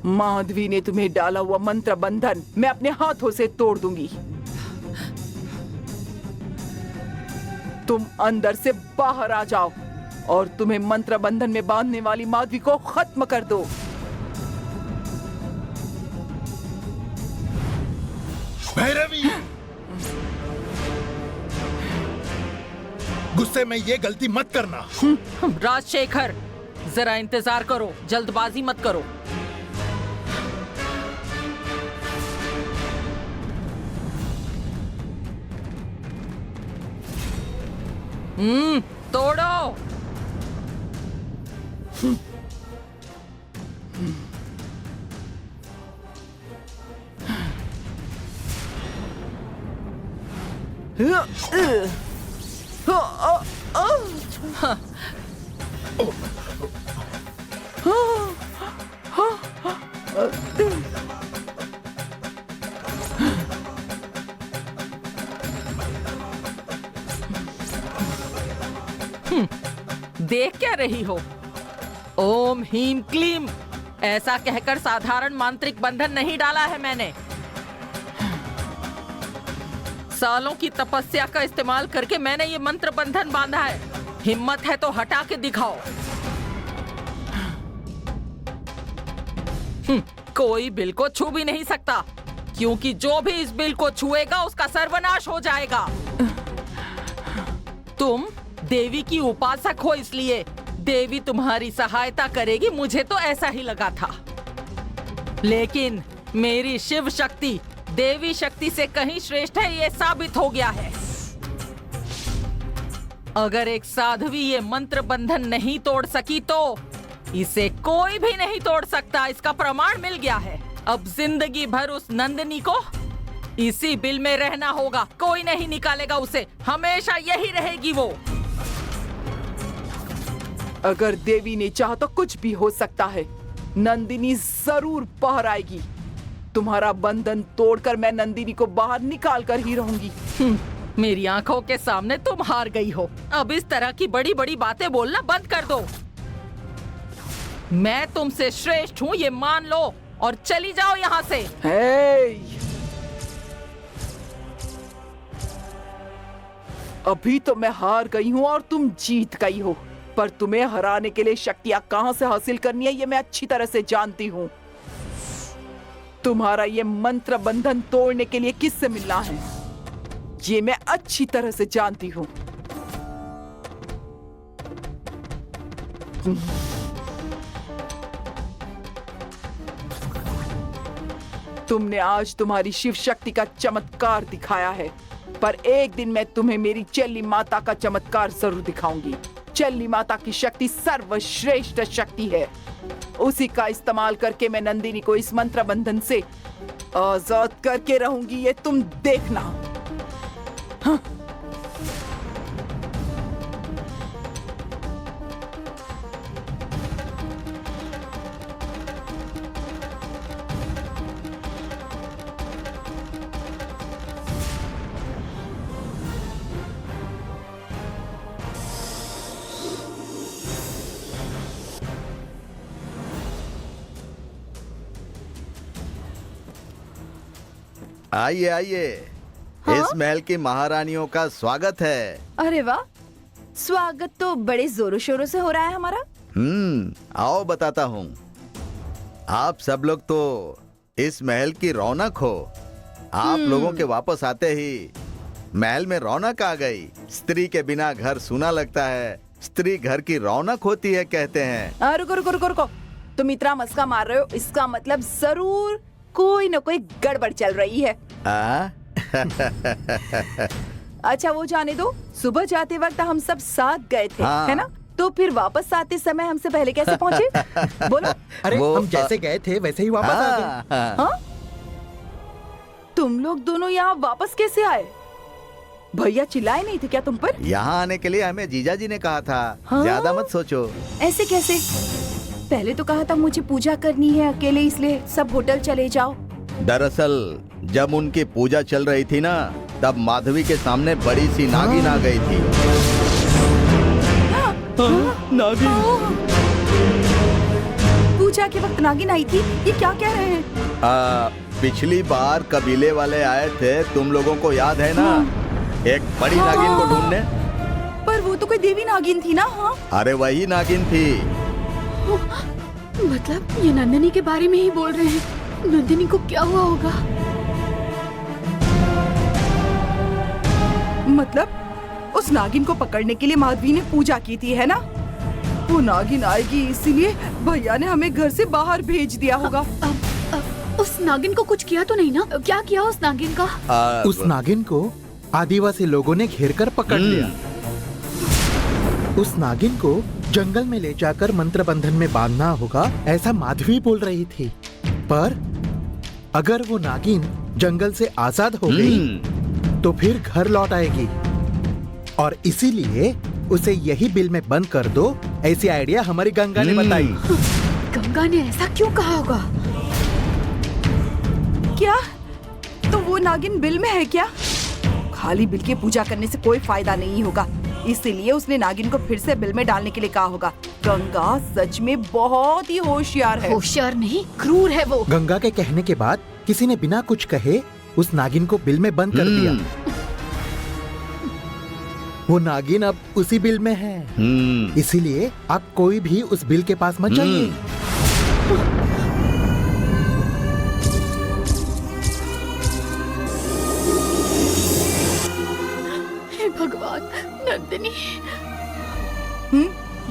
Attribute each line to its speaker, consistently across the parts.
Speaker 1: माधवी ने तुम्हें डाला हुआ मंत्र बंधन मैं अपने हाथों से तोड़ दूंगी। तुम अंदर से बाहर आ जाओ और तुम्हें मंत्र बंधन में बांधने वाली माधवी को खत्म कर दो।
Speaker 2: भैरवी, गुस्से में ये गलती मत करना।
Speaker 3: राजशेखर, जरा इंतजार करो, जल्दबाजी मत करो। तोड़ो। देख क्या रही हो? ओम हीम क्लीम, ऐसा कहकर साधारण मांत्रिक बंधन नहीं डाला है मैंने। सालों की तपस्या का इस्तेमाल करके मैंने ये मंत्र बंधन बांधा है। हिम्मत है तो हटा के दिखाओ। कोई बिल को छू भी नहीं सकता, क्योंकि जो भी इस बिल को छुएगा उसका सर्वनाश हो जाएगा। तुम देवी की उपासक हो, इसलिए देवी तुम्हारी सहायता करेगी, मुझे तो ऐसा ही लगा था। लेकिन मेरी शिव शक्ति देवी शक्ति से कहीं श्रेष्ठ है, ये साबित हो गया है। अगर एक साध्वी ये मंत्र बंधन नहीं तोड़ सकी तो इसे कोई भी नहीं तोड़ सकता, इसका प्रमाण मिल गया है। अब जिंदगी भर उस नंदिनी को इसी बिल में रहना होगा, कोई नहीं निकालेगा उसे, हमेशा यही रहेगी वो।
Speaker 1: अगर देवी ने चाहा तो कुछ भी हो सकता है। नंदिनी जरूर बाहर आएगी। तुम्हारा बंधन तोड़कर मैं नंदिनी को बाहर निकाल कर ही रहूंगी।
Speaker 3: मेरी आंखों के सामने तुम हार गई हो। अब इस तरह की बड़ी बड़ी बातें बोलना बंद कर दो। मैं तुमसे श्रेष्ठ हूँ ये मान लो और चली जाओ यहाँ से।
Speaker 1: अभी तो मैं हार गई हूँ और तुम जीत गई हो, पर तुम्हें हराने के लिए शक्तियां कहां से हासिल करनी है ये मैं अच्छी तरह से जानती हूँ। तुम्हारा ये मंत्र बंधन तोड़ने के लिए किससे मिलना है ये मैं अच्छी तरह से जानती हूँ। तुमने आज तुम्हारी शिव शक्ति का चमत्कार दिखाया है, पर एक दिन मैं तुम्हें मेरी चल्ली माता का चमत्कार जरूर दिखाऊंगी। चल्ली माता की शक्ति सर्वश्रेष्ठ शक्ति है। उसी का इस्तेमाल करके मैं नंदिनी को इस मंत्र बंधन से आजाद करके रहूंगी, ये तुम देखना। हाँ।
Speaker 4: आइए आइए,
Speaker 5: हाँ?
Speaker 4: इस महल की महारानियों का स्वागत है।
Speaker 5: अरे वाह, स्वागत तो बड़े जोरों शोरों से हो रहा है हमारा।
Speaker 4: आओ बताता हूँ। आप सब लोग तो इस महल की रौनक हो। आप लोगों के वापस आते ही महल में रौनक आ गई। स्त्री के बिना घर सूना लगता है, स्त्री घर की रौनक होती है कहते हैं।
Speaker 5: रुको रुको रुको रुको, तुम इतना मस्का मार रहे हो, इसका मतलब जरूर कोई न कोई गड़बड़ चल रही है। अच्छा वो जाने दो, सुबह जाते वक्त हम सब साथ गए थे, है ना? तो फिर वापस आते समय हमसे पहले कैसे पहुँचे? बोलो।
Speaker 2: अरे हम जैसे गए थे वैसे ही वापस आ गए।
Speaker 5: हाँ? तुम लोग दोनों यहाँ वापस कैसे आए? भैया चिल्लाए नहीं थे क्या तुम पर?
Speaker 4: यहाँ आने के लिए हमें जीजा जी ने कहा था।
Speaker 5: हाँ?
Speaker 4: ज्यादा मत सोचो।
Speaker 5: ऐसे कैसे? पहले तो कहा था मुझे पूजा करनी है अकेले, इसलिए सब होटल चले जाओ।
Speaker 4: दरअसल जब उनकी पूजा चल रही थी ना, तब माधवी के सामने बड़ी सी नागिन आ गई थी।
Speaker 5: नागिन? पूजा के वक्त नागिन आई थी, ये क्या कह रहे हैं?
Speaker 4: पिछली बार कबीले वाले आए थे, तुम लोगों को याद है ना? एक बड़ी नागिन को ढूंढने।
Speaker 5: पर वो तो कोई देवी नागिन थी ना? हाँ
Speaker 4: अरे वही नागिन थी।
Speaker 6: मतलब ये नंदिनी के बारे में ही बोल रहे हैं। नंदिनी को क्या हुआ होगा?
Speaker 5: मतलब उस नागिन को पकड़ने के लिए माधवी ने पूजा की थी, है ना? वो नागिन आएगी इसीलिए भैया ने हमें घर से बाहर भेज दिया होगा।
Speaker 6: उस नागिन को कुछ किया तो नहीं ना? क्या किया उस नागिन का?
Speaker 2: उस नागिन को आदिवासी लोगों ने घेर कर पकड़ लिया। उस नागिन को जंगल में ले जाकर मंत्र बंधन में बांधना होगा, ऐसा माधवी बोल रही थी। पर अगर वो नागिन जंगल से आजाद हो गई तो फिर घर लौट आएगी, और इसीलिए उसे यही बिल में बंद कर दो, ऐसी आइडिया हमारी गंगा ने बताई।
Speaker 6: गंगा ने ऐसा क्यों कहा होगा?
Speaker 5: क्या? तो वो नागिन बिल में है क्या? खाली बिल की पूजा करने से कोई फायदा नहीं होगा, इसीलिए उसने नागिन को फिर से बिल में डालने के लिए कहा होगा। गंगा सच में बहुत ही होशियार है।
Speaker 6: होशियार नहीं, क्रूर है वो।
Speaker 2: गंगा के कहने के बाद किसी ने बिना कुछ कहे उस नागिन को बिल में बंद कर दिया। वो नागिन अब उसी बिल में है, इसीलिए आप कोई भी उस बिल के पास मत जाइए।
Speaker 6: हे भगवान, नंदिनी।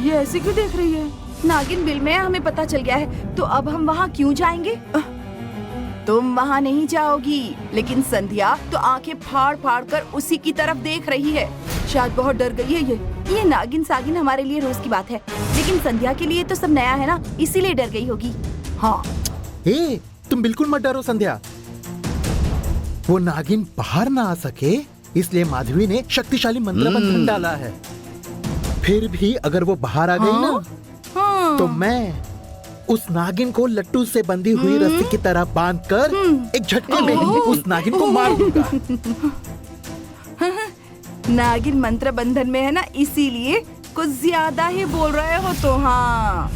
Speaker 5: ये ऐसे क्यों देख रही है? नागिन बिल में हमें पता चल गया है, तो अब हम वहाँ क्यों जाएंगे? तुम वहाँ नहीं जाओगी, लेकिन संध्या तो आंखें फाड़ फाड़ कर उसी की तरफ देख रही है। शायद बहुत डर गई है ये नागिन सागिन हमारे लिए रोज की बात है, लेकिन संध्या के लिए तो सब नया है ना, इसीलिए डर गई होगी। हाँ।
Speaker 2: ए, तुम बिल्कुल मत डरो संध्या। वो नागिन बाहर ना आ सके इसलिए माधवी ने शक्तिशाली मंत्र बंधन डाला है। फिर भी अगर वो बाहर आ गई ना, तो मैं उस नागिन को लट्टू से बंधी हुई रस्सी की तरह बांधकर एक झटके में ही उस नागिन को मार दूंगा।
Speaker 5: नागिन मंत्र बंधन में है ना, इसीलिए कुछ ज्यादा ही बोल रहे हो तो। हाँ।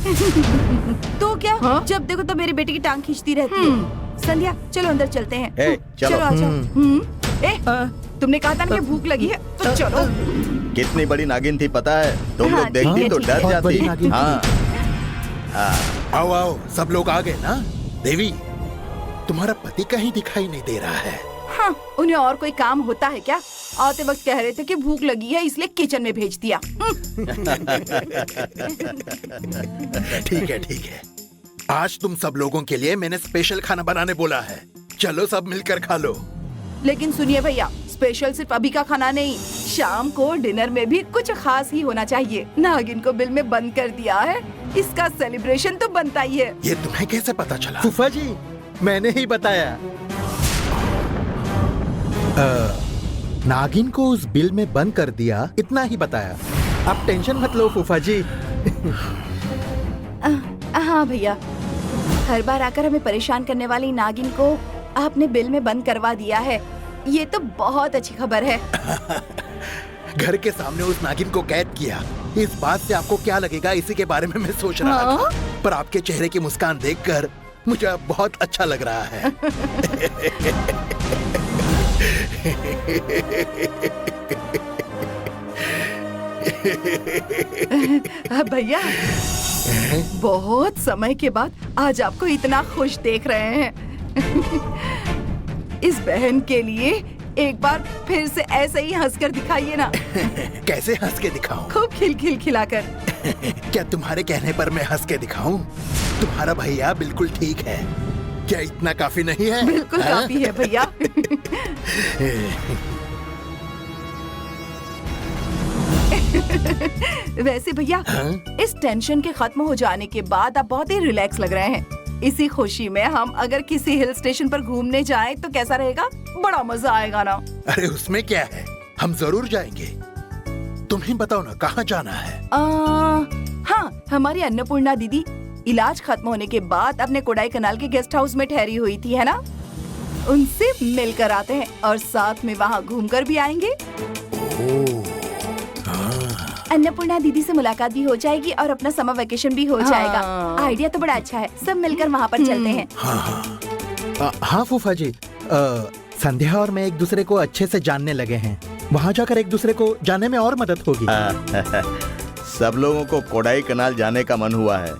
Speaker 5: तो क्या? जब देखो तो मेरी बेटी की टांग खींचती रहती है। संध्या चलो अंदर चलते हैं।
Speaker 4: चलो
Speaker 5: आ जाओ। तुमने कहा था ना कि भूख लगी है, तो चलो।
Speaker 4: कितनी बड़ी नागिन थी पता है? तुम लोग देखती तो डर
Speaker 2: बहुत बड़ी
Speaker 4: जाती।
Speaker 2: नागिन
Speaker 4: हाँ।
Speaker 2: आओ आओ, सब लोग आ गए ना? देवी, तुम्हारा पति कहीं दिखाई नहीं दे रहा है।
Speaker 5: हाँ, उन्हें और कोई काम होता है क्या? आते वक्त कह रहे थे कि भूख लगी है इसलिए किचन में भेज दिया।
Speaker 2: ठीक है। आज तुम सब लोगों के लिए मैंने स्पेशल खाना बनाने बोला है। चलो सब मिलकर खा लो।
Speaker 5: लेकिन सुनिए भैया, स्पेशल सिर्फ अभी का खाना नहीं, शाम को डिनर में भी कुछ खास ही होना चाहिए। नागिन को बिल में बंद कर दिया है, इसका सेलिब्रेशन तो बनता ही है।
Speaker 2: ये तुम्हें कैसे पता चला? फूफा जी, मैंने ही बताया। नागिन को उस बिल में बंद कर दिया, इतना ही बताया। आप टेंशन मत लो फूफा जी।
Speaker 5: हाँ भैया, हर बार आकर हमें परेशान करने वाली नागिन को आपने बिल में बंद करवा दिया है, ये तो बहुत अच्छी खबर है।
Speaker 2: घर के सामने उस नागिन को कैद किया, इस बात से आपको क्या लगेगा इसी के बारे में मैं सोच रहा था, पर आपके चेहरे की मुस्कान देखकर मुझे अब बहुत अच्छा लग रहा है।
Speaker 5: भैया, बहुत समय के बाद आज आपको इतना खुश देख रहे हैं। इस बहन के लिए एक बार फिर से ऐसे ही हंसकर दिखाइए ना।
Speaker 2: कैसे हंस के दिखाऊं?
Speaker 5: खूब खिल खिलाकर।
Speaker 2: क्या तुम्हारे कहने पर मैं हंस के दिखाऊं? तुम्हारा भैया बिल्कुल ठीक है, क्या इतना काफी नहीं है?
Speaker 5: बिल्कुल काफी है भैया। वैसे भैया, इस टेंशन के खत्म हो जाने के बाद आप बहुत ही रिलैक्स लग रहे हैं। इसी खुशी में हम अगर किसी हिल स्टेशन पर घूमने जाएं तो कैसा रहेगा? बड़ा मजा आएगा ना?
Speaker 2: अरे उसमें क्या है, हम जरूर जाएंगे। तुम ही बताओ ना, कहाँ जाना है?
Speaker 5: हाँ, हमारी अन्नपूर्णा दीदी इलाज खत्म होने के बाद अपने कोडाई कनाल के गेस्ट हाउस में ठहरी हुई थी, है ना? उनसे मिलकर आते हैं और साथ में वहाँ घूमकर भी आएंगे। अन्नपूर्णा दीदी से मुलाकात भी हो जाएगी और अपना समर वेकेशन भी हो जाएगा। आइडिया तो बड़ा अच्छा है, सब मिलकर वहाँ पर चलते हैं।
Speaker 2: हाँ फूफा जी, संध्या और मैं एक दूसरे को अच्छे से जानने लगे हैं। वहाँ जाकर एक दूसरे को जानने में और मदद होगी।
Speaker 4: सब लोगों को कोडाई कनाल जाने का मन हुआ है।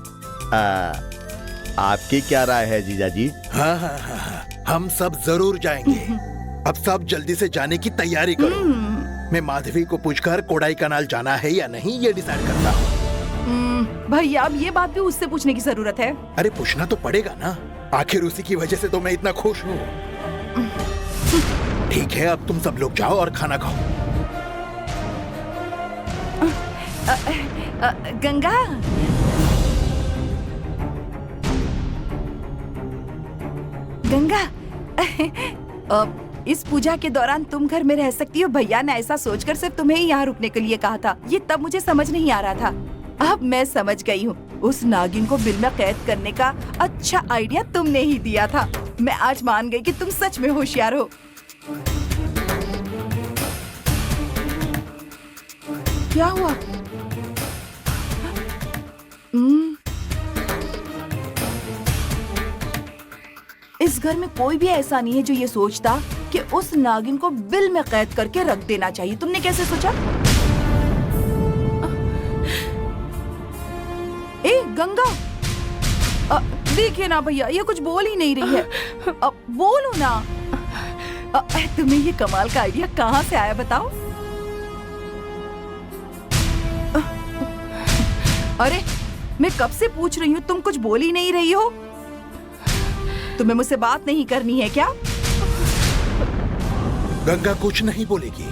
Speaker 4: आपकी क्या राय है जीजा जी?
Speaker 2: हाँ हाँ हाँ हाँ, हम सब जरूर जाएंगे। अब सब जल्दी से जाने की तैयारी करो। मैं माधवी को पूछकर कोडाई कनाल जाना है या नहीं ये डिसाइड करता हूँ।
Speaker 5: भैया अब ये बात भी उससे पूछने की जरूरत है।
Speaker 2: अरे पूछना तो पड़ेगा ना, आखिर उसी की वजह से तो मैं इतना खुश हूँ। ठीक है, अब तुम सब लोग जाओ और खाना खाओ।
Speaker 5: गंगा, गंगा, इस पूजा के दौरान तुम घर में रह सकती हो। भैया ने ऐसा सोचकर सिर्फ तुम्हें ही यहाँ रुकने के लिए कहा था। ये तब मुझे समझ नहीं आ रहा था, अब मैं समझ गई हूँ। उस नागिन को बिल में कैद करने का अच्छा आइडिया तुमने ही दिया था। मैं आज मान गई कि तुम सच में होशियार हो। क्या हुआ? इस घर में कोई भी ऐसा नहीं है जो ये सोचता कि उस नागिन को बिल में कैद करके रख देना चाहिए। तुमने कैसे सोचा? ए गंगा, देखिए ना भैया, ये कुछ बोल ही नहीं रही है। बोलो ना। तुम्हें ये कमाल का आइडिया कहाँ से आया बताओ? अरे मैं कब से पूछ रही हूँ, तुम कुछ बोल ही नहीं रही हो। तुम्हें मुझसे बात नहीं करनी है क्या?
Speaker 2: गंगा कुछ नहीं बोलेगी।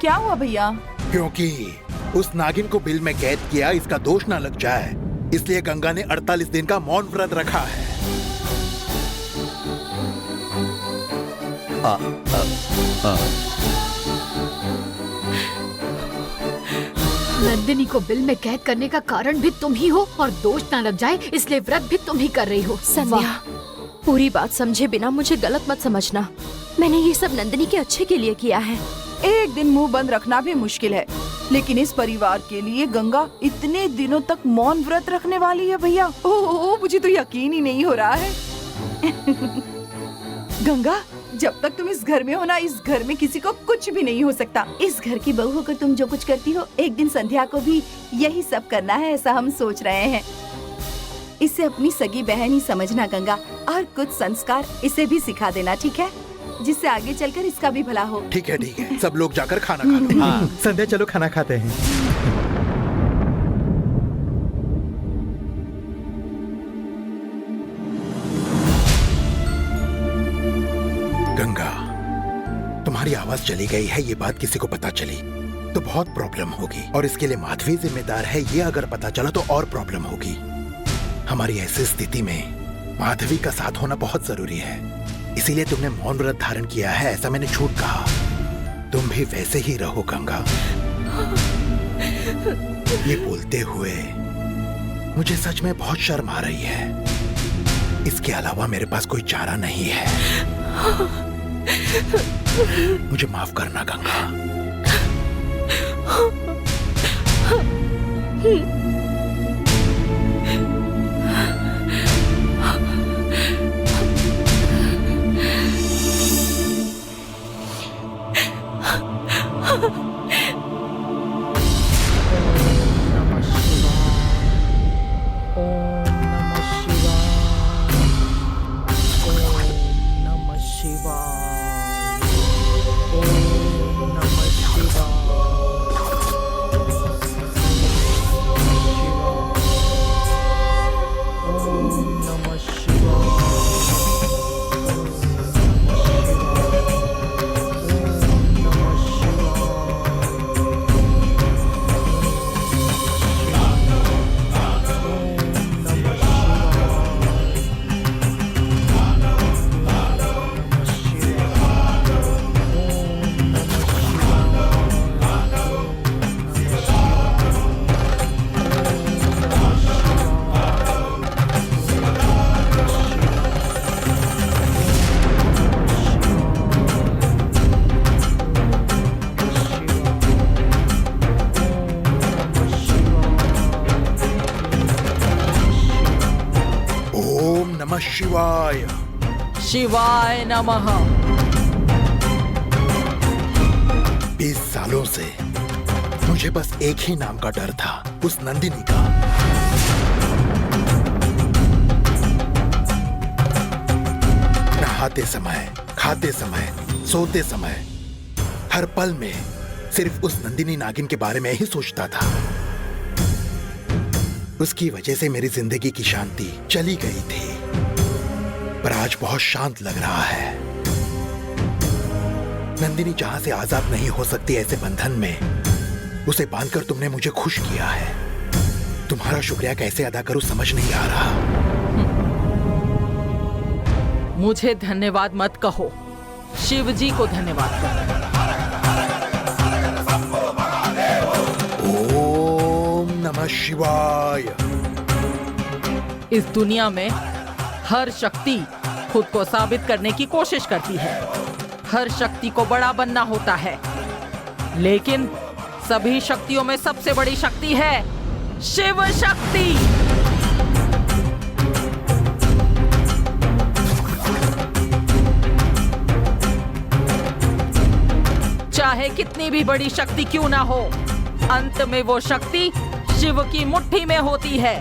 Speaker 5: क्या हुआ भैया?
Speaker 2: क्योंकि उस नागिन को बिल में कैद किया, इसका दोष ना लग जाए, इसलिए गंगा ने 48 दिन का मौन व्रत रखा है।
Speaker 6: नंदिनी को बिल में कैद करने का कारण भी तुम ही हो और दोष ना लग जाए इसलिए व्रत भी तुम ही कर रही हो।
Speaker 7: संध्या, पूरी बात समझे बिना मुझे गलत मत समझना। मैंने ये सब नंदिनी के अच्छे के लिए किया है।
Speaker 5: एक दिन मुंह बंद रखना भी मुश्किल है, लेकिन इस परिवार के लिए गंगा इतने दिनों तक मौन व्रत रखने वाली है भैया। ओह, मुझे तो यकीन ही नहीं हो रहा है। गंगा, जब तक तुम इस घर में हो ना, इस घर में किसी को कुछ भी नहीं हो सकता। इस घर की बहू होकर तुम जो कुछ करती हो, एक दिन संध्या को भी यही सब करना है, ऐसा हम सोच रहे हैं। इसे अपनी सगी बहन ही समझना गंगा, और कुछ संस्कार इसे भी सिखा देना, ठीक है, जिससे आगे चलकर इसका भी भला हो।
Speaker 2: ठीक है, सब लोग जाकर खाना खा लो। हाँ। संध्या चलो खाना खाते हैं। गंगा, तुम्हारी आवाज चली गई है, ये बात किसी को पता चली तो बहुत प्रॉब्लम होगी, और इसके लिए माधवी जिम्मेदार है। ये अगर पता चला तो और प्रॉब्लम होगी। हमारी ऐसी स्थिति में माधवी का साथ होना बहुत जरूरी है, इसीलिए तुमने मौन व्रत धारण किया है, ऐसा मैंने झूठ कहा। तुम भी वैसे ही रहो गंगा। ये बोलते हुए मुझे सच में बहुत शर्म आ रही है। इसके अलावा मेरे पास कोई चारा नहीं है। मुझे माफ करना गंगा। शिवाय।
Speaker 3: शिवाय नमः।
Speaker 2: 20 सालों से मुझे बस एक ही नाम का डर था, उस नंदिनी का। नहाते समय, खाते समय, सोते समय, हर पल में सिर्फ उस नंदिनी नागिन के बारे में ही सोचता था। उसकी वजह से मेरी जिंदगी की शांति चली गई थी, पर आज बहुत शांत लग रहा है। नंदिनी जहां से आजाद नहीं हो सकती ऐसे बंधन में, उसे बांधकर तुमने मुझे खुश किया है। तुम्हारा शुक्रिया कैसे अदा करूं समझ नहीं आ रहा।
Speaker 3: मुझे धन्यवाद मत कहो, शिव जी को धन्यवाद करो।
Speaker 2: ओम नमः शिवाय।
Speaker 3: इस दुनिया में हर शक्ति खुद को साबित करने की कोशिश करती है। हर शक्ति को बड़ा बनना होता है, लेकिन सभी शक्तियों में सबसे बड़ी शक्ति है शिव शक्ति। चाहे कितनी भी बड़ी शक्ति क्यों ना हो, अंत में वो शक्ति शिव की मुट्ठी में होती है।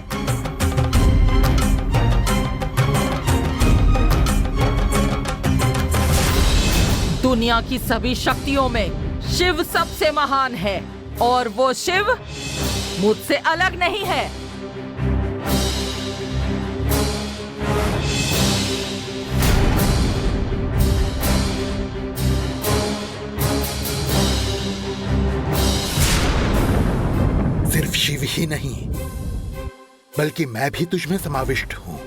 Speaker 3: दुनिया की सभी शक्तियों में शिव सबसे महान है, और वो शिव मुझसे अलग नहीं है।
Speaker 2: सिर्फ शिव ही नहीं, बल्कि मैं भी तुझ में समाविष्ट हूं।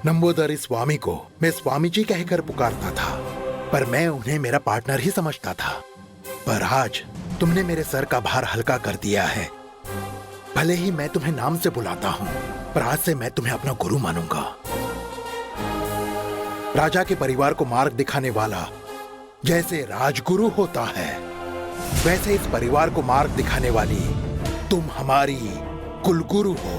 Speaker 2: नंबोदरी स्वामी को मैं स्वामी जी कहकर पुकारता था, पर मैं उन्हें मेरा पार्टनर ही समझता था। पर आज तुमने मेरे सर का भार हल्का कर दिया है। भले ही मैं तुम्हें नाम से बुलाता हूं, पर आज से मैं तुम्हें अपना गुरु मानूंगा। राजा के परिवार को मार्ग दिखाने वाला जैसे राजगुरु होता है, वैसे इस परिवार को मार्ग दिखाने वाली तुम हमारी कुलगुरु हो।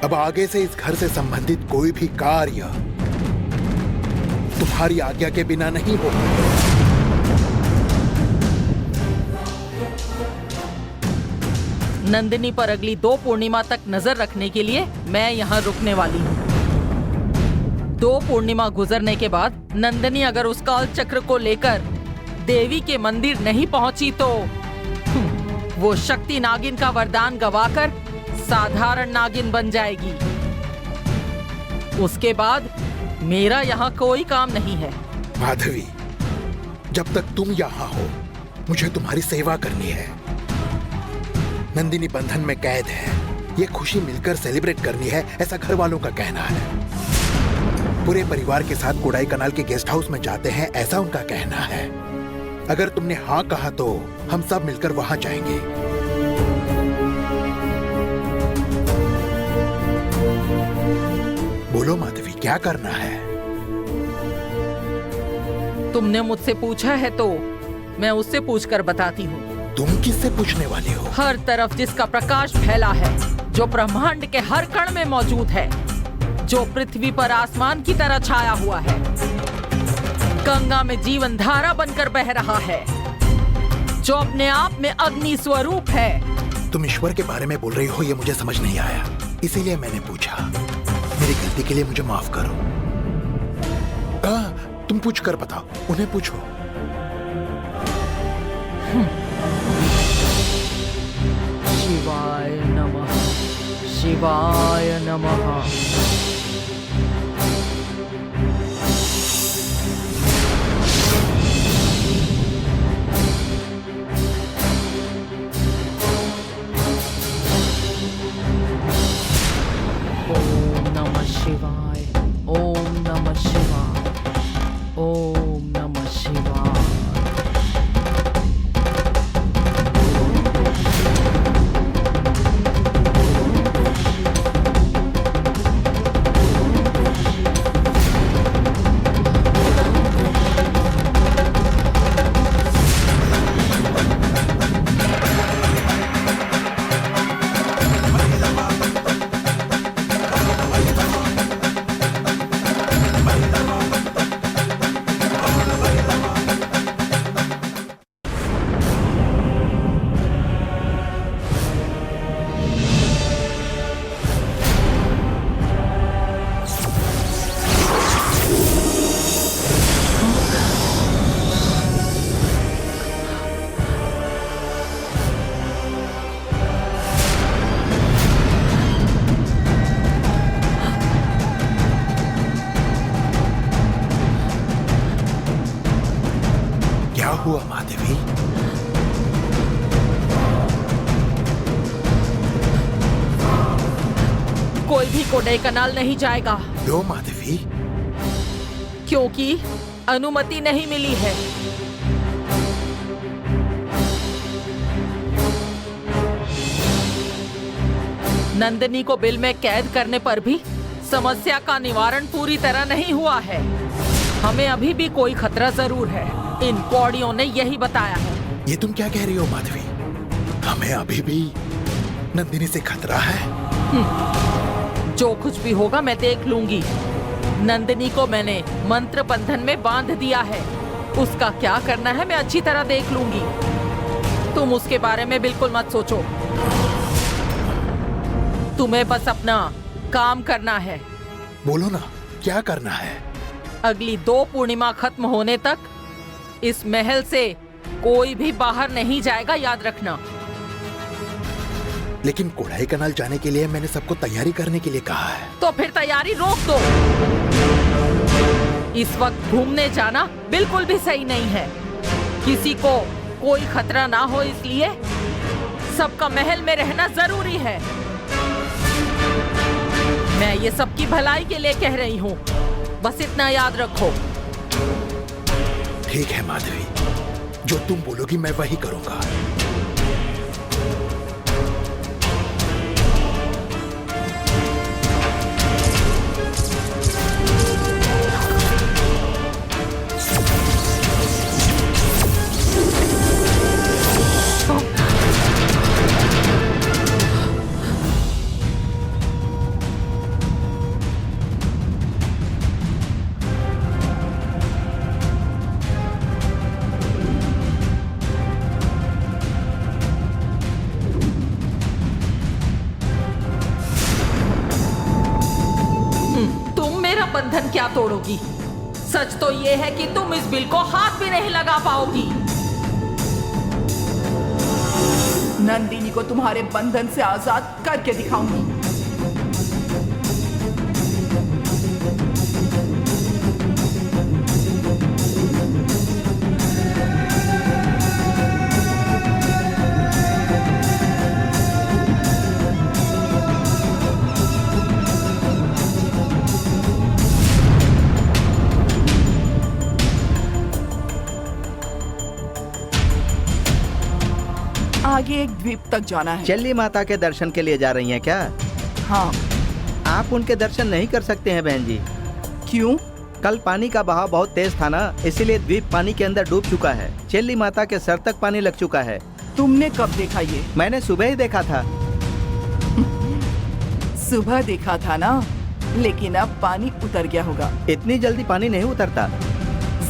Speaker 2: अब आगे से इस घर से संबंधित कोई भी कार्य तुम्हारी आज्ञा के बिना नहीं होगा।
Speaker 3: नंदिनी पर अगली 2 पूर्णिमा तक नजर रखने के लिए मैं यहाँ रुकने वाली हूँ। 2 पूर्णिमा गुजरने के बाद नंदिनी अगर उस काल चक्र को लेकर देवी के मंदिर नहीं पहुंची तो वो शक्ति नागिन का वरदान गवाकर साधारण नागिन बन जाएगी। उसके बाद मेरा यहाँ कोई काम नहीं है।
Speaker 2: माधवी, जब तक तुम यहाँ हो मुझे तुम्हारी सेवा करनी है। नंदिनी बंधन में कैद है, ये खुशी मिलकर सेलिब्रेट करनी है, ऐसा घर वालों का कहना है। पूरे परिवार के साथ कोडाई कनाल के गेस्ट हाउस में जाते हैं, ऐसा उनका कहना है। अगर तुमने हाँ कहा तो हम सब मिलकर वहां जाएंगे। बोलो माधवी, क्या करना है?
Speaker 3: तुमने मुझसे पूछा है तो मैं उससे पूछकर बताती हूँ।
Speaker 2: तुम किससे पूछने वाली हो?
Speaker 3: हर तरफ जिसका प्रकाश फैला है, जो ब्रह्मांड के हर कण में मौजूद है, जो पृथ्वी पर आसमान की तरह छाया हुआ है, गंगा में जीवन धारा बनकर बह रहा है, जो अपने आप में अग्नि स्वरूप है।
Speaker 2: तुम ईश्वर के बारे में बोल रही हो, ये मुझे समझ नहीं आया, इसीलिए मैंने पूछा। मेरी गलती के लिए मुझे माफ करो। तुम पूछ कर बताओ, उन्हें पूछो।
Speaker 3: शिवाय नमः, शिवाय नमः। ओम नमः शिवाय, ओम नमः शिवाय, ओम नमः शिवाय।
Speaker 2: हुआ माधवी?
Speaker 3: कोई भी कोडाईकनाल नहीं जाएगा
Speaker 2: क्यों माधवी?
Speaker 3: क्योंकि अनुमति नहीं मिली है। नंदिनी को बिल में कैद करने पर भी समस्या का निवारण पूरी तरह नहीं हुआ है। हमें अभी भी कोई खतरा जरूर है। इन कौड़ियों ने यही बताया है।
Speaker 2: ये तुम क्या कह रही हो माधवी? हमें अभी भी नंदिनी से खतरा है?
Speaker 3: जो कुछ भी होगा मैं देख लूंगी। नंदिनी को मैंने मंत्र बंधन में बांध दिया है। उसका क्या करना है मैं अच्छी तरह देख लूंगी। तुम उसके बारे में बिल्कुल मत सोचो। तुम्हें बस अपना काम करना है।
Speaker 2: बोलो ना, क्या करना है?
Speaker 3: अगली 2 पूर्णिमा खत्म होने तक इस महल से कोई भी बाहर नहीं जाएगा, याद रखना।
Speaker 2: लेकिन कोडाईकनाल जाने के लिए मैंने सबको तैयारी करने के लिए कहा है।
Speaker 3: तो फिर तैयारी रोक दो। इस वक्त घूमने जाना बिल्कुल भी सही नहीं है। किसी को कोई खतरा ना हो इसलिए सबका महल में रहना जरूरी है। मैं ये सबकी भलाई के लिए कह रही हूँ, बस इतना याद रखो।
Speaker 2: ठीक है माधवी, जो तुम बोलोगी मैं वही करूंगा।
Speaker 3: बंधन क्या तोड़ोगी? सच तो ये है कि तुम इस बिल को हाथ भी नहीं लगा पाओगी।
Speaker 1: नंदिनी को तुम्हारे बंधन से आजाद करके दिखाऊंगी। आगे एक द्वीप तक जाना है।
Speaker 4: चेल्ली माता के दर्शन के लिए जा रही हैं क्या?
Speaker 1: हाँ।
Speaker 4: आप उनके दर्शन नहीं कर सकते हैं बहन जी।
Speaker 1: क्यों?
Speaker 4: कल पानी का बहाव बहुत तेज था ना, इसीलिए द्वीप पानी के अंदर डूब चुका है। चेल्ली माता के सर तक पानी लग चुका है।
Speaker 1: तुमने कब देखा ये?
Speaker 4: मैंने सुबह ही देखा था।
Speaker 1: सुबह देखा था ना, लेकिन अब पानी उतर गया होगा।
Speaker 4: इतनी जल्दी पानी नहीं उतरता।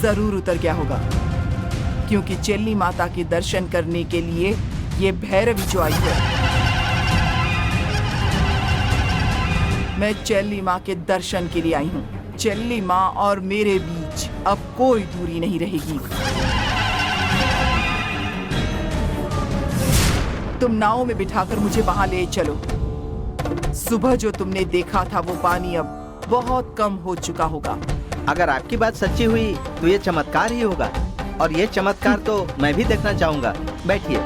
Speaker 1: जरूर उतर गया होगा, क्योंकि चेल्ली माता के दर्शन करने के लिए ये भैरवी जो आई है। मैं चेल्ली माँ के दर्शन के लिए आई हूँ। चेल्ली माँ और मेरे बीच अब कोई दूरी नहीं रहेगी। तुम नाव में बिठाकर मुझे वहां ले चलो। सुबह जो तुमने देखा था वो पानी अब बहुत कम हो चुका होगा।
Speaker 4: अगर आपकी बात सच्ची हुई तो ये चमत्कार ही होगा, और ये चमत्कार तो मैं भी देखना चाहूंगा। बैठिए।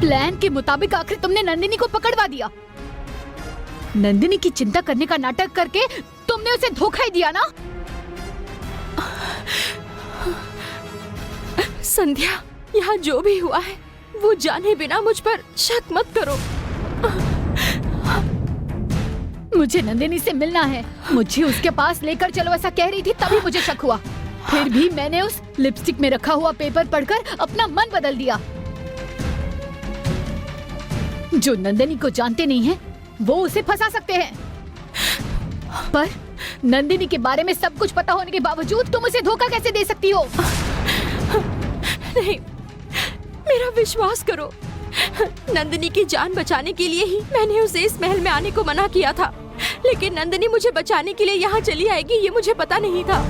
Speaker 6: प्लान के मुताबिक आखिर तुमने नंदिनी को पकड़वा दिया। नंदिनी की चिंता करने का नाटक करके तुमने उसे धोखा ही दिया ना।
Speaker 7: संध्या, यहाँ जो भी हुआ है वो जाने बिना मुझ पर शक मत करो।
Speaker 6: मुझे नंदिनी से मिलना है, मुझे उसके पास लेकर चलो ऐसा कह रही थी, तभी मुझे शक हुआ। फिर भी मैंने उस लिपस्टिक में रखा हुआ पेपर पढ़कर अपना मन बदल दिया। जो नंदिनी को जानते नहीं हैं, वो उसे फंसा सकते हैं, पर नंदिनी के बारे में सब कुछ पता होने के बावजूद तुम उसे धोखा कैसे दे सकती हो?
Speaker 7: नहीं, मेरा विश्वास करो। नंदिनी की जान बचाने के लिए ही मैंने उसे इस महल में आने को मना किया था, लेकिन नंदिनी मुझे बचाने के लिए यहाँ चली आएगी ये मुझे पता नहीं था।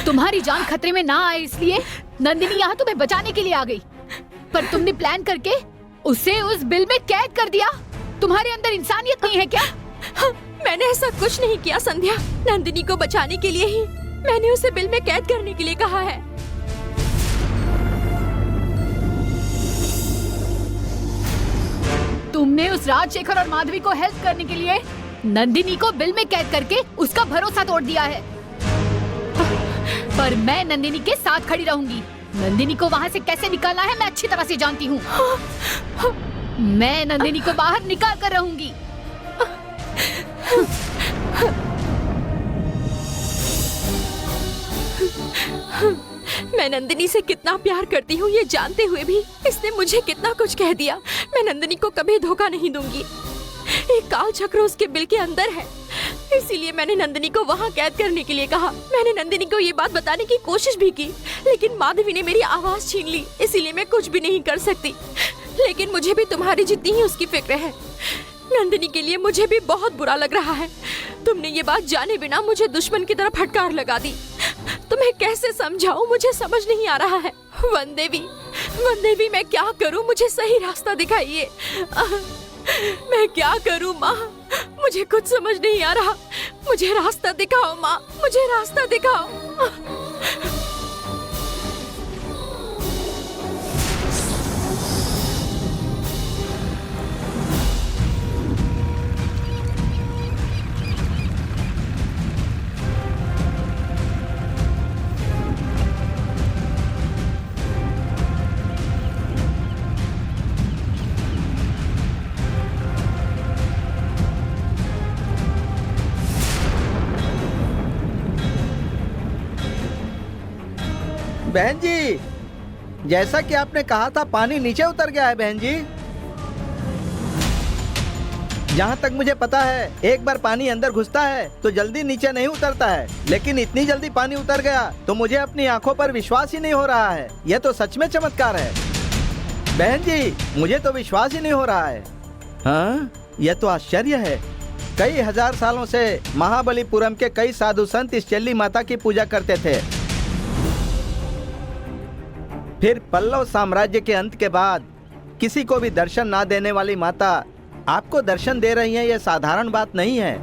Speaker 6: तुम्हारी जान खतरे में ना आए इसलिए नंदिनी यहाँ तुम्हें बचाने के लिए आ गई, पर तुमने प्लान करके उसे उस बिल में कैद कर दिया। तुम्हारे अंदर इंसानियत नहीं है क्या?
Speaker 7: मैंने ऐसा कुछ नहीं किया संध्या। नंदिनी को बचाने के लिए ही मैंने उसे बिल में कैद करने के लिए कहा है।
Speaker 6: तुमने उस राजशेखर और माधवी को हेल्प करने के लिए नंदिनी को बिल में कैद करके उसका भरोसा तोड़ दिया है। पर मैं नंदिनी के साथ खड़ी रहूंगी। नंदिनी को वहाँ से कैसे निकालना है मैं अच्छी तरह से जानती हूँ। मैं नंदिनी को बाहर निकाल कर रहूंगी।
Speaker 7: मैं नंदिनी से कितना प्यार करती हूँ ये जानते हुए भी इसने मुझे कितना कुछ कह दिया। मैं नंदिनी को कभी धोखा नहीं दूंगी। एक काल चक्र उसके बिल के अंदर है, इसीलिए मैंने नंदिनी को वहाँ कैद करने के लिए कहा। मैंने नंदिनी को ये बात बताने की कोशिश भी की, लेकिन माधवी ने मेरी आवाज छीन ली, इसीलिए मैं कुछ भी नहीं कर सकती। लेकिन मुझे भी तुम्हारी जितनी ही उसकी फिक्र है। नंदिनी के लिए मुझे भी बहुत बुरा लग रहा है। तुमने ये बात जाने बिना मुझे दुश्मन की तरह फटकार लगा दी। तुम्हें कैसे समझाऊं मुझे समझ नहीं आ रहा है। वनदेवी मैं क्या करूं? मुझे सही रास्ता दिखाइए। मैं क्या करूं माँ? मुझे कुछ समझ नहीं आ रहा। मुझे रास्ता दिखाओ माँ, मुझे रास्ता दिखाओ।
Speaker 8: बहन जी, जैसा कि आपने कहा था पानी नीचे उतर गया है बहन जी। जहाँ तक मुझे पता है एक बार पानी अंदर घुसता है तो जल्दी नीचे नहीं उतरता है, लेकिन इतनी जल्दी पानी उतर गया तो मुझे अपनी आंखों पर विश्वास ही नहीं हो रहा है। यह तो सच में चमत्कार है बहन जी, मुझे तो विश्वास ही नहीं हो रहा है। हाँ, यह तो आश्चर्य है। कई हजार सालों से महाबलीपुरम के कई साधु संत इस चेल्ली माता की पूजा करते थे। फिर पल्लव साम्राज्य के अंत के बाद किसी को भी दर्शन ना देने वाली माता आपको दर्शन दे रही है, यह साधारण बात नहीं है।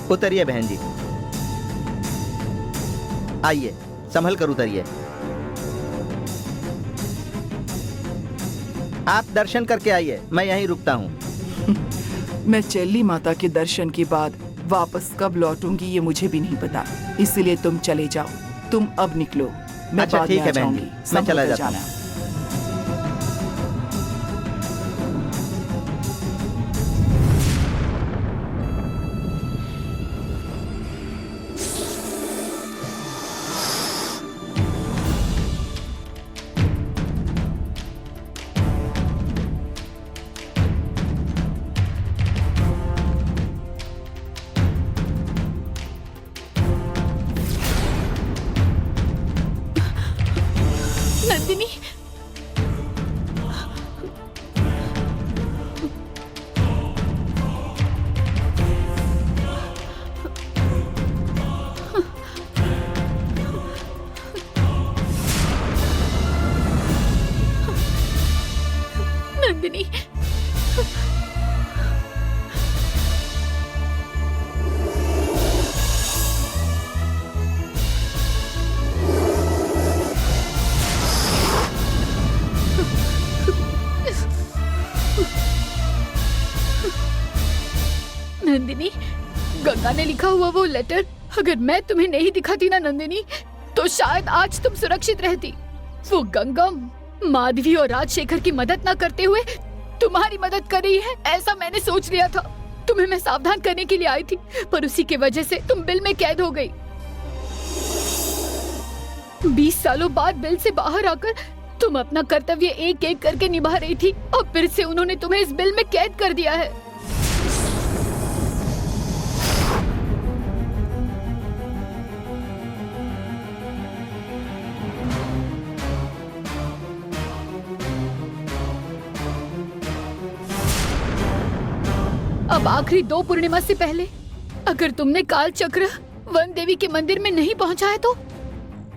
Speaker 8: उतरिए बहन जी, आइए संभल कर उतरिए। आप दर्शन करके आइए, मैं यहीं रुकता हूँ।
Speaker 1: मैं चेल्ली माता के दर्शन के बाद वापस कब लौटूंगी ये मुझे भी नहीं पता, इसलिए तुम चले जाओ। तुम अब निकलो, मैं
Speaker 8: अच्छा,
Speaker 1: बाद
Speaker 8: ठीक
Speaker 1: में
Speaker 8: है
Speaker 1: आ
Speaker 8: बहन जी,
Speaker 1: जाऊंगी।
Speaker 8: मैं चला
Speaker 1: संभल कर
Speaker 8: जाता हूँ।
Speaker 1: जाना।
Speaker 6: नंदिनी, गंगा ने लिखा हुआ वो लेटर अगर मैं तुम्हें नहीं दिखाती ना नंदिनी, तो शायद आज तुम सुरक्षित रहती। वो गंगा माधवी और राजशेखर की मदद ना करते हुए तुम्हारी मदद कर रही है, ऐसा मैंने सोच लिया था। तुम्हें मैं सावधान करने के लिए आई थी, पर उसी की वजह से तुम बिल में कैद हो गई। 20 सालों बाद बिल से बाहर आकर तुम अपना कर्तव्य एक एक करके निभा रही थी और फिर से उन्होंने तुम्हें इस बिल में कैद कर दिया है। अब आखिरी 2 पूर्णिमा से पहले अगर तुमने काल चक्र वन देवी के मंदिर में नहीं पहुंचा है तो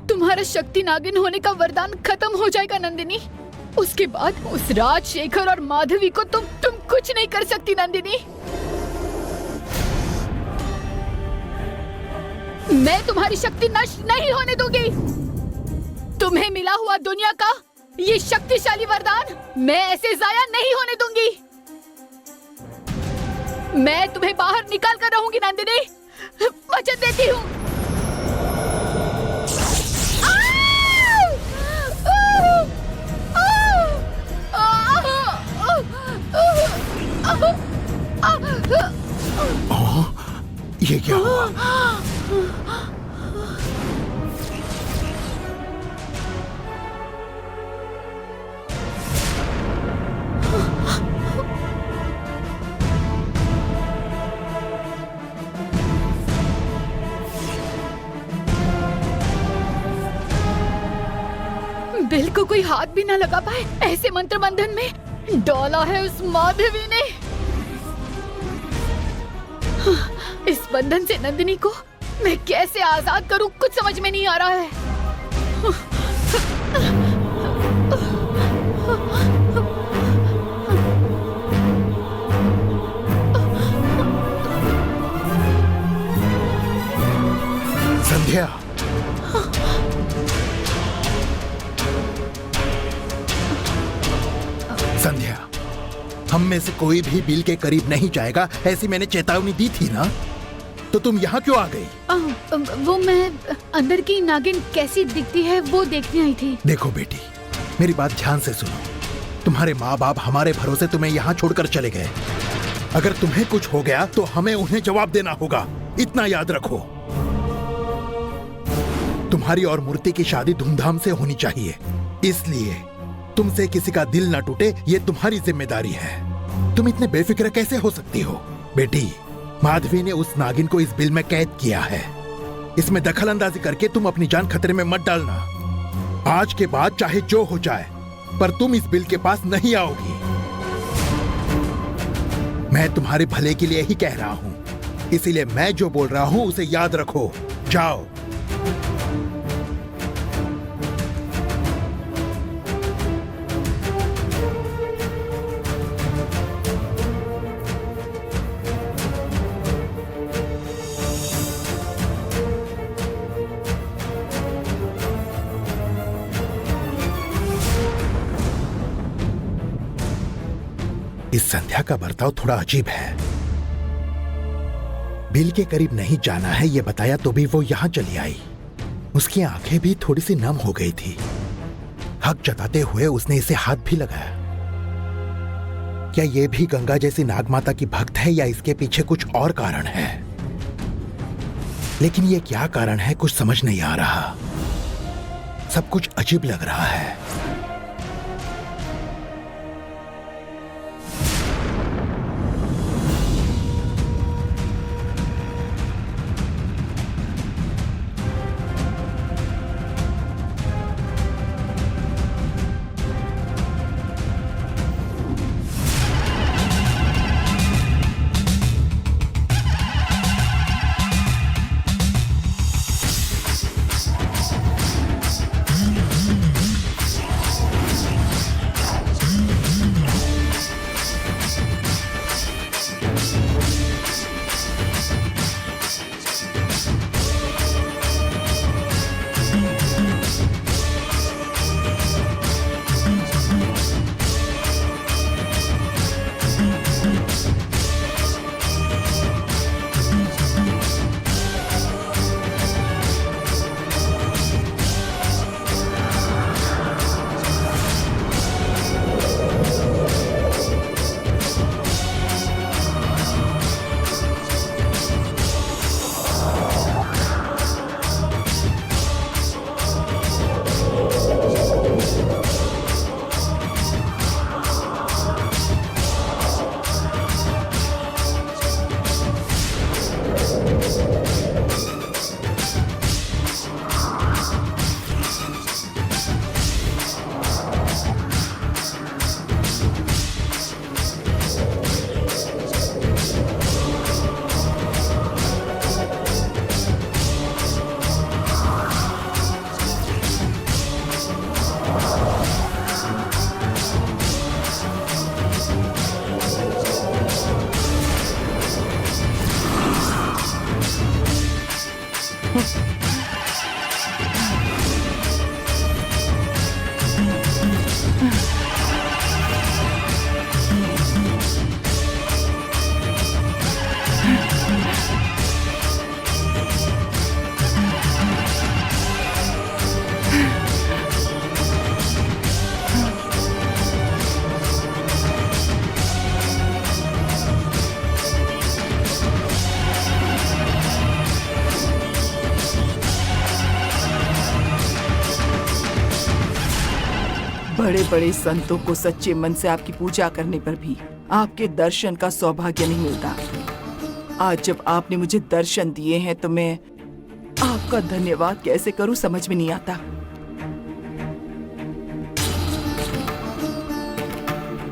Speaker 6: तुम्हारा शक्ति नागिन होने का वरदान खत्म हो जाएगा नंदिनी। उसके बाद उस राजशेखर और माधवी को तुम कुछ नहीं कर सकती नंदिनी। मैं तुम्हारी शक्ति नष्ट नहीं होने दूंगी। तुम्हें मिला हुआ दुनिया का ये शक्तिशाली वरदान मैं ऐसे जाया नहीं होने दूंगी। मैं तुम्हें बाहर निकाल कर रहूंगी नंदिनी, वचन देती हूँ।
Speaker 2: ये क्या हुआ?
Speaker 6: बिल को कोई हाथ भी ना लगा पाए, ऐसे मंत्र बंधन में डाला है उस माधवी ने। इस बंधन से नंदिनी को मैं कैसे आजाद करूं, कुछ समझ में नहीं आ रहा है।
Speaker 2: संध्या, संध्या, हम में से कोई भी बिल के करीब नहीं जाएगा, ऐसी मैंने चेतावनी दी थी ना, तो तुम यहाँ क्यों आ गई?
Speaker 6: वो मैं अंदर की नागिन कैसी दिखती है वो देखने आई थी।
Speaker 2: देखो बेटी, मेरी बात ध्यान से सुनो। तुम्हारे माँ बाप हमारे भरोसे तुम्हें यहाँ छोड़कर चले गए। अगर तुम्हें कुछ हो गया तो हमें उन्हें जवाब देना होगा, इतना याद रखो। तुम्हारी और मूर्ति की शादी धूमधाम से होनी चाहिए, इसलिए तुमसे किसी का दिल ना टूटे, ये तुम्हारी जिम्मेदारी है। तुम इतने बेफिक्र कैसे हो सकती हो? बेटी, माधवी ने उस नागिन को इस बिल में कैद किया है। इसमें दखल अंदाजी करके तुम अपनी जान खतरे में मत डालना। आज के बाद चाहे जो हो जाए, पर तुम इस बिल के पास नहीं आओगी। मैं तुम्हारे भले के लिए ही कह रहा हूं, इसीलिए मैं जो बोल रहा हूं उसे याद रखो। जाओ। इस संध्या का बर्ताव थोड़ा अजीब है। बिल के करीब नहीं जाना है ये बताया तो भी वो यहां चली आई। उसकी आंखें भी थोड़ी सी नम हो गई थी। हक जताते हुए उसने इसे हाथ भी लगाया। क्या ये भी गंगा जैसी नागमाता की भक्त है या इसके पीछे कुछ और कारण है? लेकिन ये क्या कारण है कुछ समझ नहीं आ रहा। सब कुछ अजीब लग रहा है।
Speaker 1: बड़े बड़े संतों को सच्चे मन से आपकी पूजा करने पर भी आपके दर्शन का सौभाग्य नहीं मिलता। आज जब आपने मुझे दर्शन दिए हैं तो मैं आपका धन्यवाद कैसे करूं समझ में नहीं आता।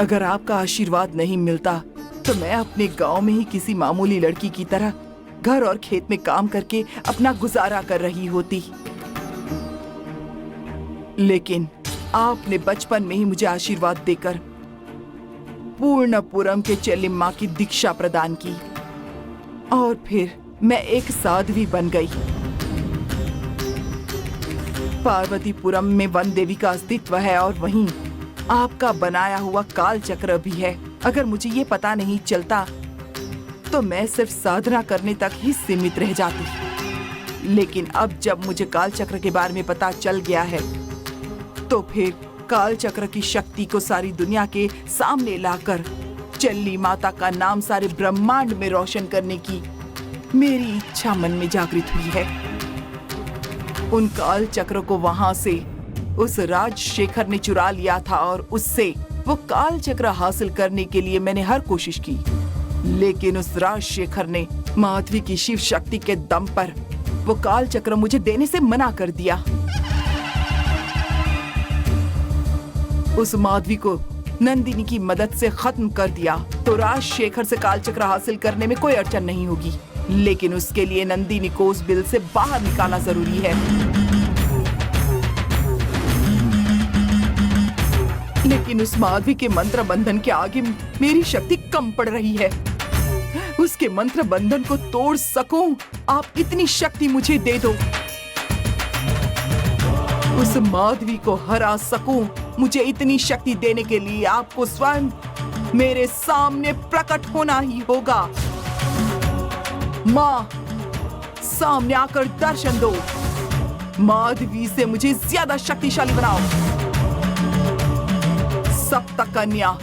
Speaker 1: अगर आपका आशीर्वाद नहीं मिलता तो मैं अपने गांव में ही किसी मामूली लड़की की तरह घर और खेत में काम करके अपना गुजारा कर रही होती। लेकिन आपने बचपन में ही मुझे आशीर्वाद देकर पूर्णपुरम के चेल्लिम्मा की दीक्षा प्रदान की और फिर मैं एक साध्वी बन गई। पार्वतीपुरम में वन देवी का अस्तित्व है और वहीं आपका बनाया हुआ काल चक्र भी है। अगर मुझे ये पता नहीं चलता तो मैं सिर्फ साधना करने तक ही सीमित रह जाती। लेकिन अब जब मुझे काल चक्र के बारे में पता चल गया है तो फिर काल चक्र की शक्ति को सारी दुनिया के सामने लाकर चल्ली माता का नाम सारे ब्रह्मांड में रोशन करने की मेरी इच्छा मन में जागृत हुई है। उन काल चक्र को वहां से उस राजशेखर ने चुरा लिया था और उससे वो काल चक्र हासिल करने के लिए मैंने हर कोशिश की। लेकिन उस राजशेखर ने माधवी की शिव शक्ति के दम पर वो काल चक्र मुझे देने से मना कर दिया। उस माधवी को नंदिनी की मदद से खत्म कर दिया तो राजशेखर से काल चक्र हासिल करने में कोई अड़चन नहीं होगी। लेकिन उसके लिए नंदिनी को उस बिल से बाहर निकालना जरूरी है। लेकिन उस माधवी के मंत्र बंधन के आगे मेरी शक्ति कम पड़ रही है। उसके मंत्र बंधन को तोड़ सकूं, आप इतनी शक्ति मुझे दे दो। उस माधवी को हरा सकूं, मुझे इतनी शक्ति देने के लिए आपको स्वयं मेरे सामने प्रकट होना ही होगा। माँ, सामने आकर दर्शन दो। माधवी से मुझे ज्यादा शक्तिशाली बनाओ। सप्त कन्या,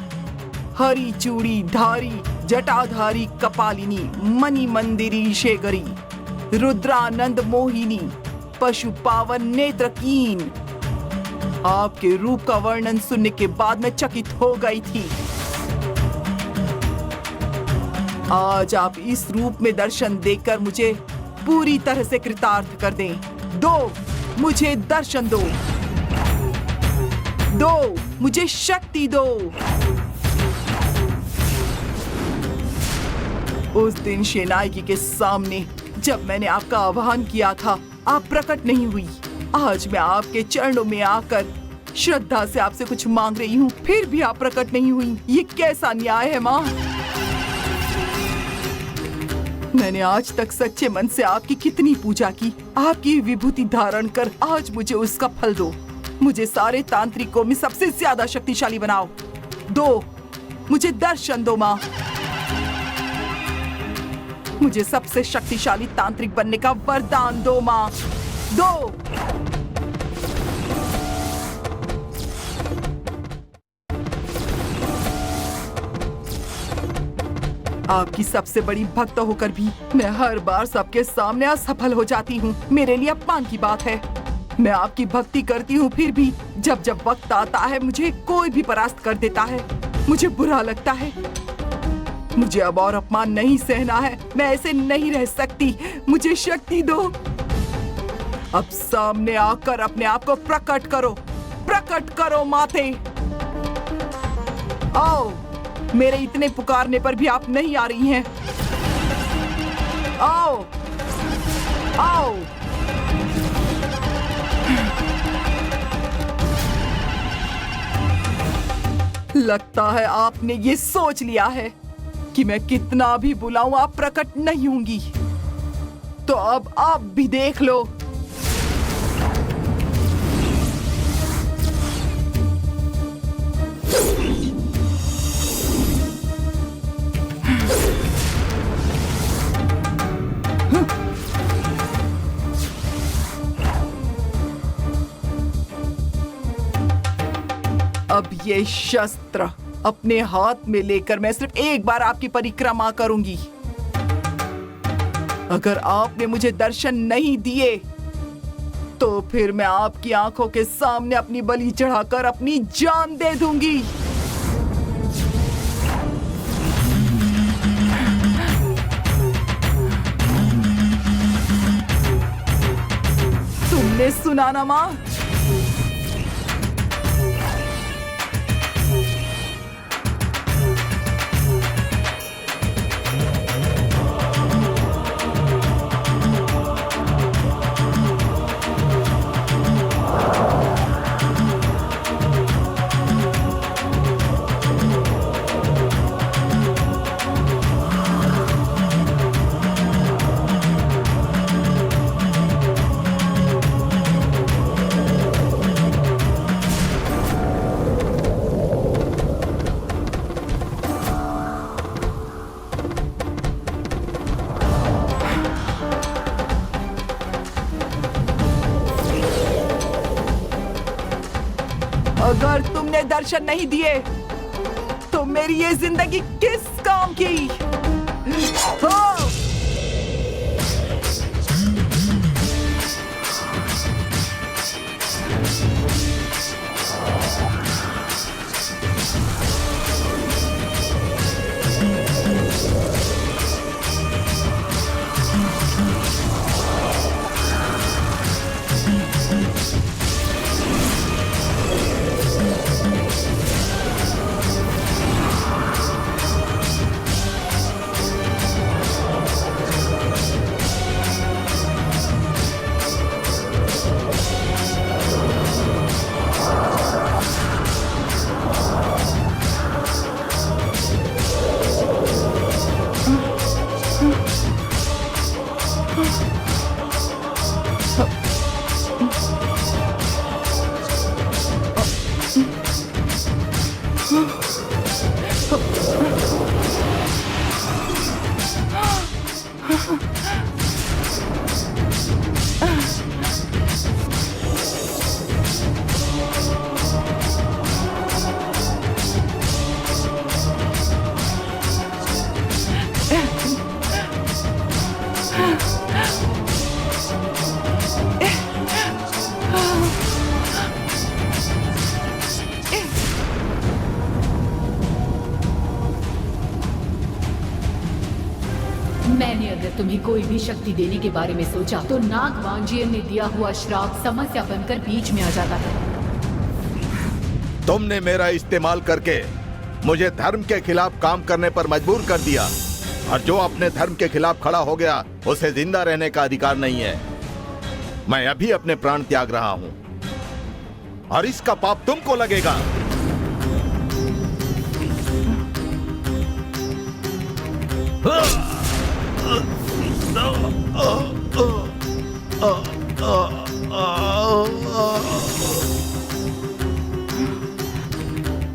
Speaker 1: हरी चूड़ी धारी, जटाधारी कपालिनी, मणि मंदिरी शेखरी, रुद्रानंद मोहिनी, पशु पावन नेत्रकीन। आपके रूप का वर्णन सुनने के बाद मैं चकित हो गई थी। आज आप इस रूप में दर्शन देकर मुझे पूरी तरह से कृतार्थ कर दें। दो, मुझे दर्शन दो। दो, मुझे शक्ति दो। उस दिन शेनायकी के सामने जब मैंने आपका आह्वान किया था, आप प्रकट नहीं हुई। आज मैं आपके चरणों में आकर श्रद्धा से आपसे कुछ मांग रही हूँ, फिर भी आप प्रकट नहीं हुई। ये कैसा न्याय है माँ? मैंने आज तक सच्चे मन से आपकी कितनी पूजा की, आपकी विभूति धारण कर आज मुझे उसका फल दो। मुझे सारे तांत्रिकों में सबसे ज्यादा शक्तिशाली बनाओ। दो, मुझे दर्शन दो माँ। मुझे सबसे शक्तिशाली तांत्रिक बनने का वरदान दो माँ। दो। आपकी सबसे बड़ी भक्त होकर भी मैं हर बार सबके सामने असफल हो जाती हूँ। मेरे लिए अपमान की बात है। मैं आपकी भक्ति करती हूँ, फिर भी जब जब वक्त आता है मुझे कोई भी परास्त कर देता है। मुझे बुरा लगता है। मुझे अब और अपमान नहीं सहना है। मैं ऐसे नहीं रह सकती। मुझे शक्ति दो। अब सामने आकर अपने आप को प्रकट करो। प्रकट करो माते। आओ, मेरे इतने पुकारने पर भी आप नहीं आ रही हैं। आओ, आओ। लगता है आपने ये सोच लिया है कि मैं कितना भी बुलाऊं आप प्रकट नहीं होंगी। तो अब आप भी देख लो। अब ये शस्त्र अपने हाथ में लेकर मैं सिर्फ एक बार आपकी परिक्रमा करूंगी। अगर आपने मुझे दर्शन नहीं दिए तो फिर मैं आपकी आंखों के सामने अपनी बलि चढ़ाकर अपनी जान दे दूंगी। तुमने सुना ना माँ? अगर तुमने दर्शन नहीं दिए तो मेरी ये जिंदगी किस काम की? हाँ!
Speaker 6: मैंने अगर तुम्हें कोई भी शक्ति देने के बारे में सोचा तो नाग वांजियन ने दिया हुआ श्राप समस्या बनकर बीच में आ जाता है।
Speaker 4: तुमने मेरा इस्तेमाल करके मुझे धर्म के खिलाफ काम करने पर मजबूर कर दिया, और जो अपने धर्म के खिलाफ खड़ा हो गया उसे जिंदा रहने का अधिकार नहीं है। मैं अभी अपने प्राण त्याग रहा हूं और इसका पाप तुमको लगेगा।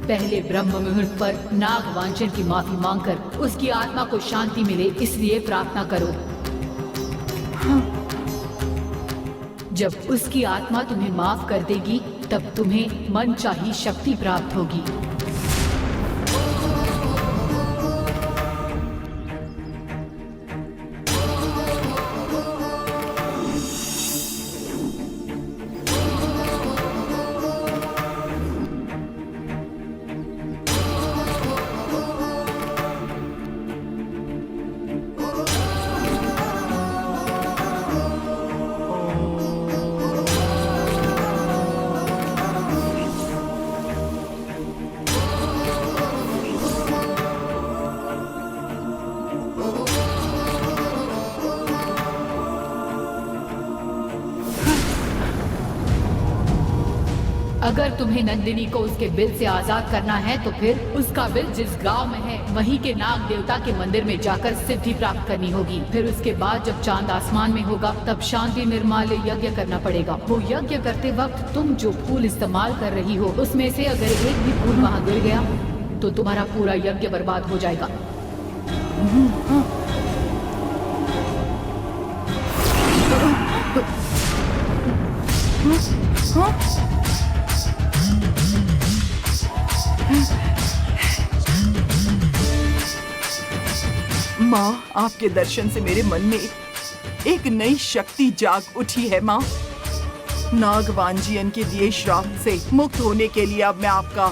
Speaker 6: पहले ब्रह्म मुहूर्त पर नाग वांचन की माफी मांगकर उसकी आत्मा को शांति मिले इसलिए प्रार्थना करो। जब उसकी आत्मा तुम्हें माफ कर देगी तब तुम्हें मनचाही शक्ति प्राप्त होगी। अगर तुम्हें नंदिनी को उसके बिल से आजाद करना है तो फिर उसका बिल जिस गांव में है वहीं के नाग देवता के मंदिर में जाकर सिद्धि प्राप्त करनी होगी। फिर उसके बाद जब चांद आसमान में होगा तब शांति निर्माल्य यज्ञ करना पड़ेगा। वो यज्ञ करते वक्त तुम जो फूल इस्तेमाल कर रही हो उसमें से अगर एक भी फूल वहाँ गिर गया तो तुम्हारा पूरा यज्ञ बर्बाद हो जाएगा।
Speaker 1: माँ, आपके दर्शन से मेरे मन में एक नई शक्ति जाग उठी है। माँ, नागवांजियन के दिए श्राप से मुक्त होने के लिए अब मैं आपका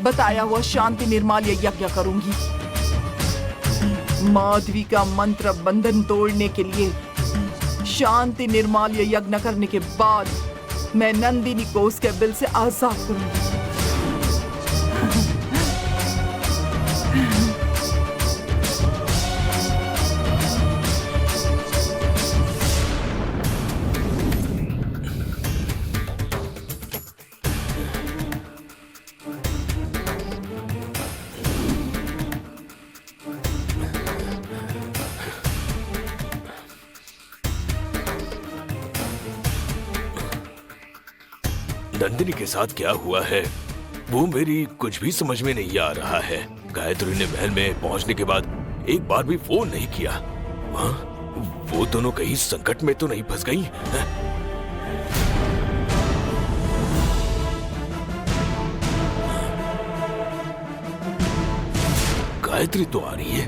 Speaker 1: बताया हुआ शांति निर्माल्य यज्ञ करूंगी। माधवी का मंत्र बंधन तोड़ने के लिए शांति निर्माल्य यज्ञ करने के बाद मैं नंदिनी को उसके बिल से आजाद करूंगी।
Speaker 9: नंदिनी के साथ क्या हुआ है वो मेरी कुछ भी समझ में नहीं आ रहा है। गायत्री ने महल में पहुंचने के बाद एक बार भी फोन नहीं किया। हाँ? वो दोनों कहीं संकट में तो नहीं फंस गई? गायत्री तो आ रही है,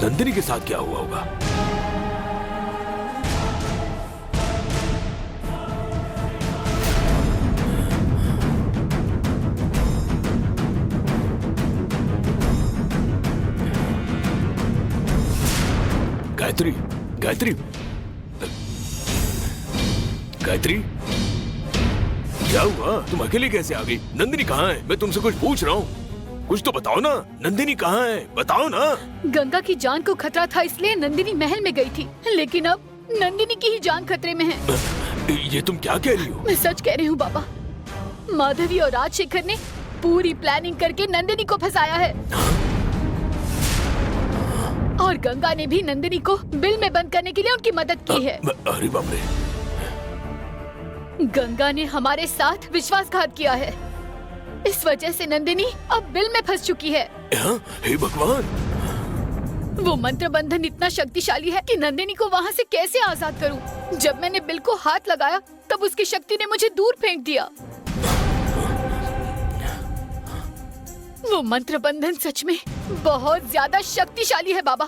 Speaker 9: नंदिनी के साथ क्या हुआ होगा? गायत्री, गायत्री, गायत्री, क्या हुआ? तुम अकेले कैसे आ गई? नंदिनी कहाँ है? मैं तुमसे कुछ पूछ रहा हूँ, कुछ तो बताओ ना। नंदिनी कहाँ है? बताओ ना।
Speaker 6: गंगा की जान को खतरा था इसलिए नंदिनी महल में गई थी, लेकिन अब नंदिनी की ही जान खतरे में है।
Speaker 9: ये तुम क्या कह रही हो?
Speaker 6: मैं सच कह रही हूँ बाबा। माधवी और राजशेखर ने पूरी प्लानिंग करके नंदिनी को फंसाया है। और गंगा ने भी नंदिनी को बिल में बंद करने के लिए उनकी मदद की है।
Speaker 9: अरे बाप रे।
Speaker 6: गंगा ने हमारे साथ विश्वासघात किया है, इस वजह से नंदिनी अब बिल में फंस चुकी है।
Speaker 9: हे भगवान!
Speaker 6: वो मंत्र बंधन इतना शक्तिशाली है कि नंदिनी को वहाँ से कैसे आजाद करूं? जब मैंने बिल को हाथ लगाया तब उसकी शक्ति ने मुझे दूर फेंक दिया। वो मंत्र बंधन सच में बहुत ज्यादा शक्तिशाली है बाबा।